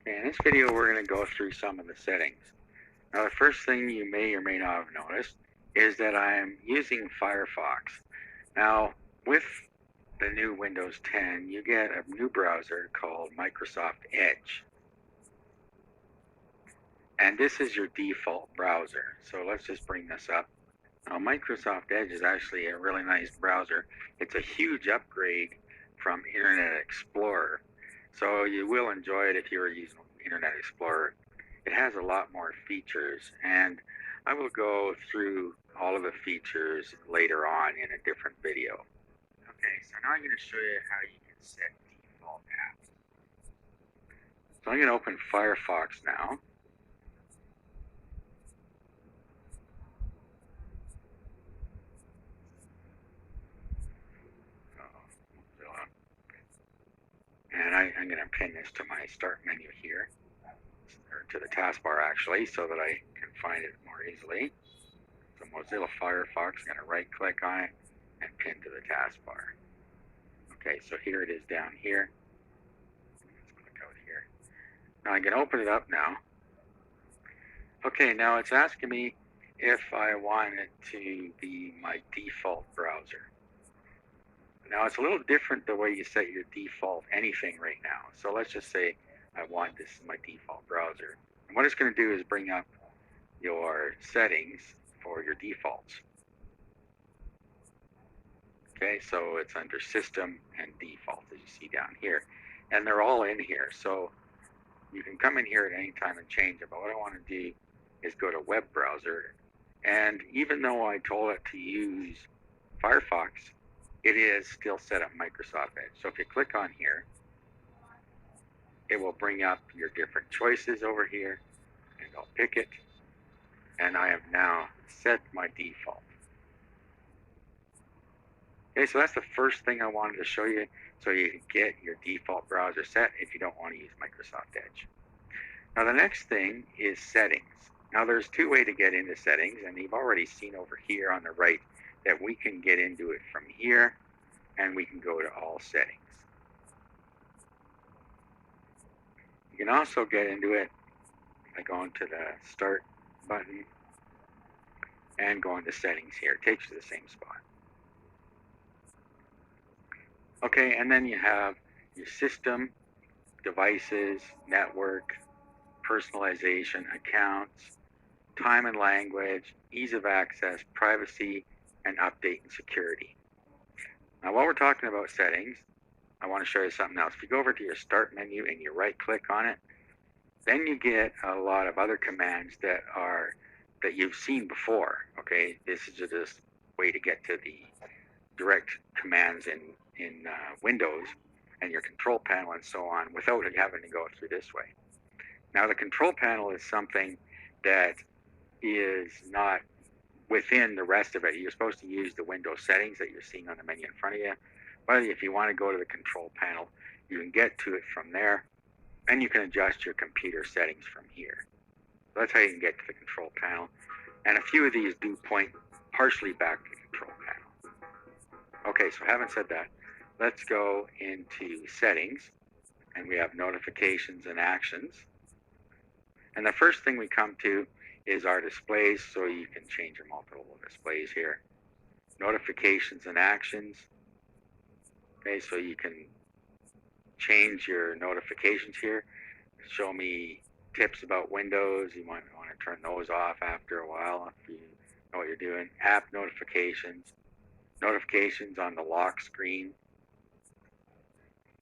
In this video, we're going to go through some of the settings. Now, the first thing you may or may not have noticed is that I'm using Firefox. Now, with the new Windows 10, you get a new browser called Microsoft Edge. And this is your default browser. So let's just bring this up. Now, Microsoft Edge is actually a really nice browser. It's a huge upgrade from Internet Explorer. So you will enjoy it if you were using Internet Explorer. It has a lot more features, and I will go through all of the features later on in a different video. Okay, so now I'm going to show you how you can set default apps. So I'm going to open Firefox now. And I'm going to pin this to my start menu here, or to the taskbar actually, so that I can find it more easily. So Mozilla Firefox, I'm going to right click on it and pin to the taskbar. Okay, so here it is down here. Let's click out here. Now I'm going to open it up now. Okay, now it's asking me if I want it to be my default browser. Now it's a little different the way you set your default anything right now. So let's just say I want this as my default browser. And what it's going to do is bring up your settings for your defaults. Okay, so it's under System and Default, as you see down here. And they're all in here. So you can come in here at any time and change it. But what I want to do is go to Web Browser. And even though I told it to use Firefox, it is still set up Microsoft Edge. So if you click on here, it will bring up your different choices over here, and I'll pick it, and I have now set my default. Okay, so that's the first thing I wanted to show you, so you can get your default browser set if you don't want to use Microsoft Edge. Now the next thing is settings. Now there's two ways to get into settings, and you've already seen over here on the right that we can get into it from here, and we can go to all settings. You can also get into it by going to the Start button and going to Settings here. It takes you to the same spot. Okay, and then you have your system, devices, network, personalization, accounts, time and language, ease of access, privacy, and update and security. Now, while we're talking about settings, I want to show you something else. If you go over to your Start menu and you right-click on it, then you get a lot of other commands that you've seen before. Okay, this is just a way to get to the direct commands in Windows and your control panel and so on without having to go through this way. Now, the control panel is something that is not within the rest of it. You're supposed to use the Windows settings that you're seeing on the menu in front of you. But if you want to go to the control panel, you can get to it from there, and you can adjust your computer settings from here. So that's how you can get to the control panel. And a few of these do point partially back to the control panel. Okay, so having said that, let's go into settings, and we have notifications and actions. And the first thing we come to is our displays, so you can change your multiple displays here. Notifications and actions. Okay, so you can change your notifications here. Show me tips about Windows. You might want to turn those off after a while if you know what you're doing. App notifications. Notifications on the lock screen.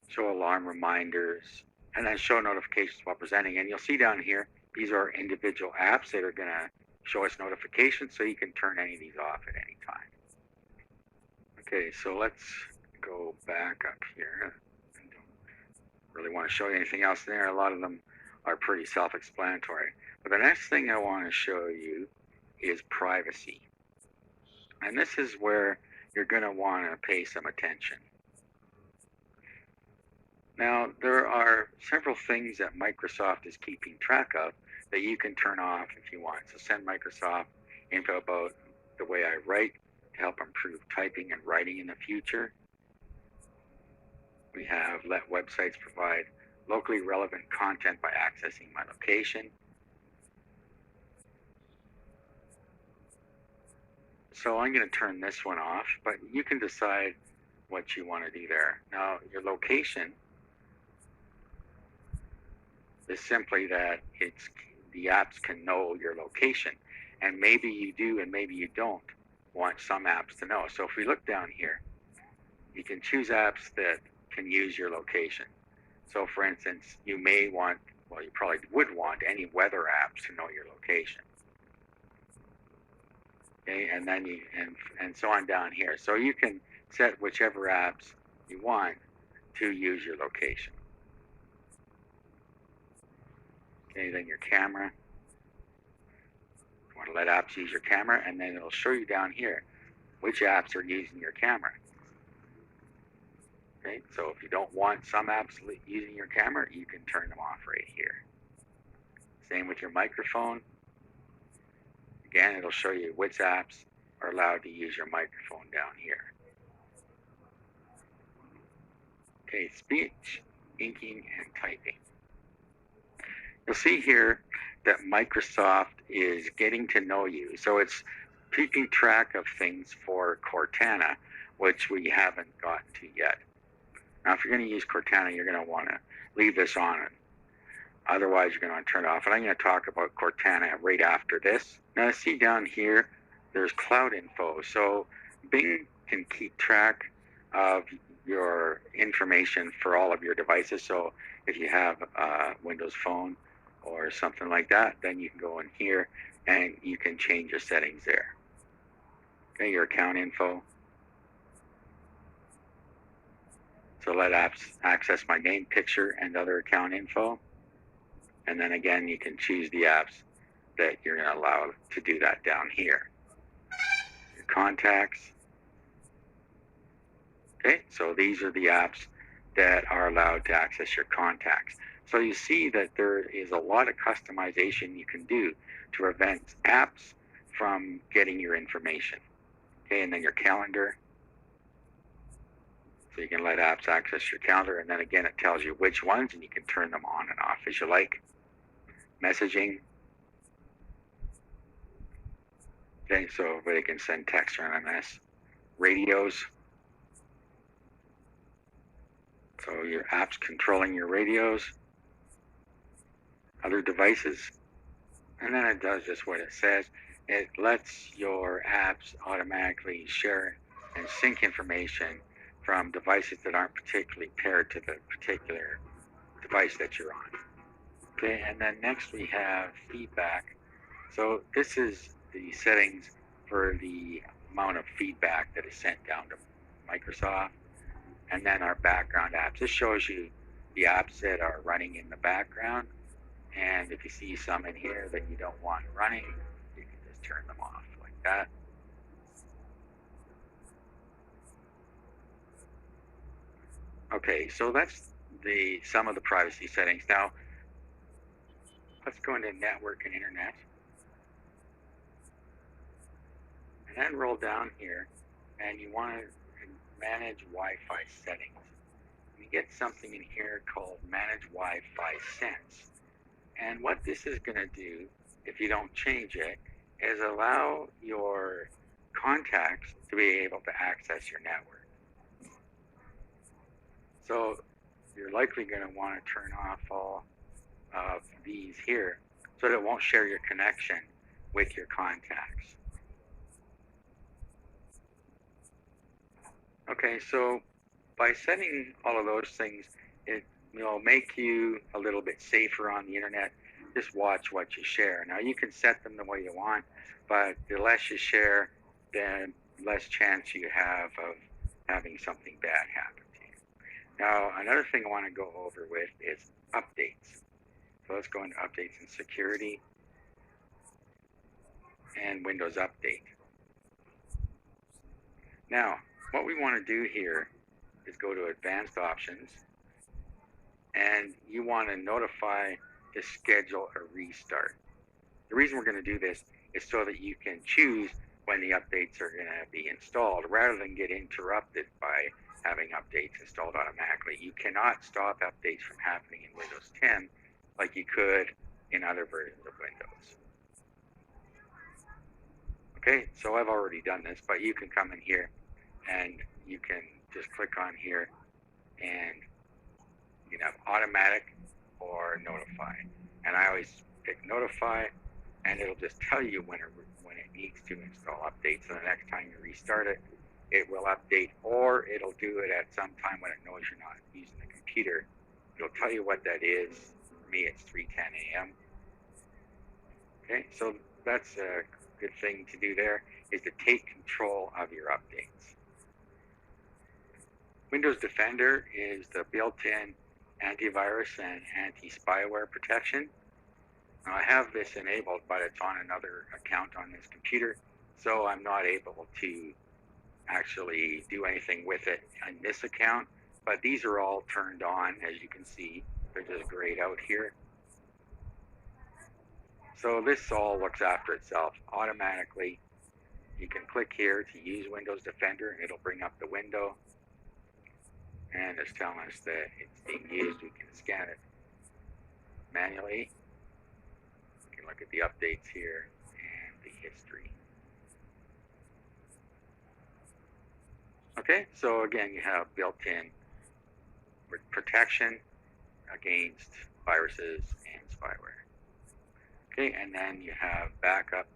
Show alarm reminders. And then show notifications while presenting. And you'll see down here, these are individual apps that are going to show us notifications, so you can turn any of these off at any time. Okay, so let's go back up here. I don't really want to show you anything else there. A lot of them are pretty self-explanatory. But the next thing I want to show you is privacy. And this is where you're going to want to pay some attention. Now, there are several things that Microsoft is keeping track of that you can turn off if you want. So send Microsoft info about the way I write to help improve typing and writing in the future. We have let websites provide locally relevant content by accessing my location. So I'm going to turn this one off, but you can decide what you want to do there. Now, your location is simply that the apps can know your location, and maybe you do and maybe you don't want some apps to know. So if we look down here, you can choose apps that can use your location. So for instance, you may want, well, you probably would want any weather apps to know your location. Okay, and then and so on down here. So you can set whichever apps you want to use your location. Okay, then your camera. You want to let apps use your camera, and then it'll show you down here which apps are using your camera. Okay, so if you don't want some apps using your camera, you can turn them off right here. Same with your microphone. Again, it'll show you which apps are allowed to use your microphone down here. Okay, speech, inking, and typing. You'll see here that Microsoft is getting to know you. So it's keeping track of things for Cortana, which we haven't gotten to yet. Now, if you're going to use Cortana, you're going to want to leave this on. Otherwise, you're going to turn it off. And I'm going to talk about Cortana right after this. Now, see down here, there's cloud info. So Bing can keep track of your information for all of your devices. So if you have a Windows Phone or something like that, then you can go in here and you can change your settings there. Okay, your account info. So let apps access my name, picture, and other account info. And then again, you can choose the apps that you're going to allow to do that down here. Your contacts. Okay, so these are the apps that are allowed to access your contacts. So you see that there is a lot of customization you can do to prevent apps from getting your information. Okay, and then your calendar. So you can let apps access your calendar, and then again, it tells you which ones, and you can turn them on and off as you like. Messaging. Okay, so everybody can send text or MMS. Radios. So your apps controlling your radios. Other devices. And then it does just what it says. It lets your apps automatically share and sync information from devices that aren't particularly paired to the particular device that you're on. Okay, and then next we have feedback. So this is the settings for the amount of feedback that is sent down to Microsoft. And then our background apps. This shows you the apps that are running in the background. And if you see some in here that you don't want running, you can just turn them off like that. Okay, so that's some of the privacy settings. Now, let's go into network and internet. And then roll down here, and you want to manage Wi-Fi settings. You get something in here called Manage Wi-Fi Sense. And what this is going to do, if you don't change it, is allow your contacts to be able to access your network. So you're likely going to want to turn off all of these here so that it won't share your connection with your contacts. Okay, so by setting all of those things, it will make you a little bit safer on the internet. Just watch what you share. Now, you can set them the way you want, but the less you share, then less chance you have of having something bad happen to you. Now, another thing I want to go over with is updates. So let's go into updates and security and Windows Update. Now, what we want to do here is go to Advanced Options, and you want to notify to schedule a restart. The reason we're going to do this is so that you can choose when the updates are going to be installed rather than get interrupted by having updates installed automatically. You cannot stop updates from happening in Windows 10 like you could in other versions of Windows. Okay, so I've already done this, but you can come in here and you can just click on here and you can have automatic or notify. And I always pick notify, and it'll just tell you when it needs to install updates. So the next time you restart it, it will update, or it'll do it at some time when it knows you're not using the computer. It'll tell you what that is. For me, it's 3:10 a.m. Okay, so that's a good thing to do there, is to take control of your updates. Windows Defender is the built-in antivirus and anti-spyware protection. Now, I have this enabled, but it's on another account on this computer, so I'm not able to actually do anything with it on this account. But these are all turned on, as you can see. They're just grayed out here. So this all looks after itself automatically. You can click here to use Windows Defender, and it'll bring up the window. And it's telling us that it's being used. We can scan it manually. We can look at the updates here and the history. Okay, so again, you have built-in protection against viruses and spyware. Okay, and then you have backup.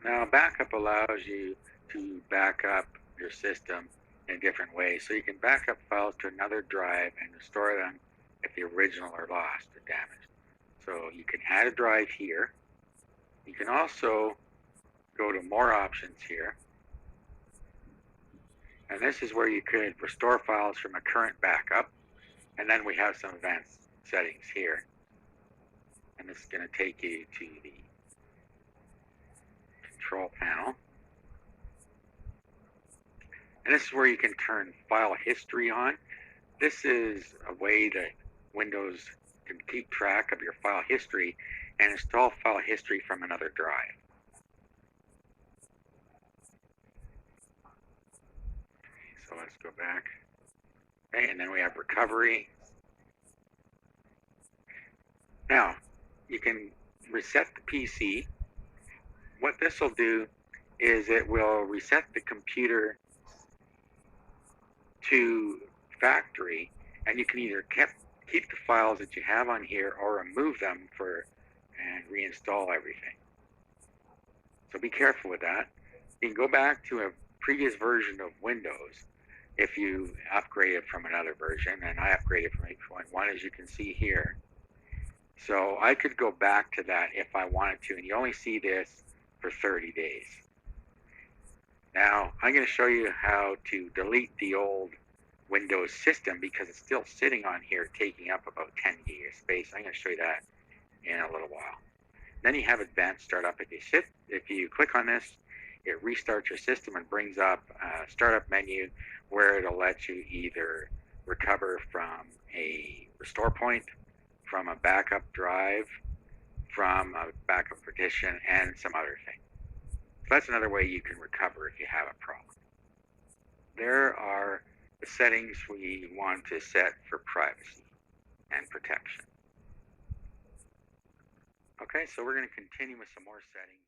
Now, backup allows you to back up your system in different ways. So you can back up files to another drive and restore them if the original are lost or damaged. So you can add a drive here. You can also go to more options here. And this is where you could restore files from a current backup. And then we have some advanced settings here. And this is going to take you to the control panel. And this is where you can turn file history on. This is a way that Windows can keep track of your file history and install file history from another drive. So let's go back. Okay, and then we have recovery. Now, you can reset the PC. What this will do is it will reset the computer to factory, and you can either keep the files that you have on here or remove them and reinstall everything. So be careful with that. You can go back to a previous version of Windows if you upgraded from another version, and I upgraded from 8.1, as you can see here. So I could go back to that if I wanted to, and you only see this for 30 days. Now, I'm going to show you how to delete the old Windows system because it's still sitting on here taking up about 10 gig of space. I'm going to show you that in a little while. Then you have advanced startup. If you click on this, it restarts your system and brings up a startup menu where it'll let you either recover from a restore point, from a backup drive, from a backup partition, and some other things. So that's another way you can recover if you have a problem. There are the settings we want to set for privacy and protection. Okay, so we're going to continue with some more settings.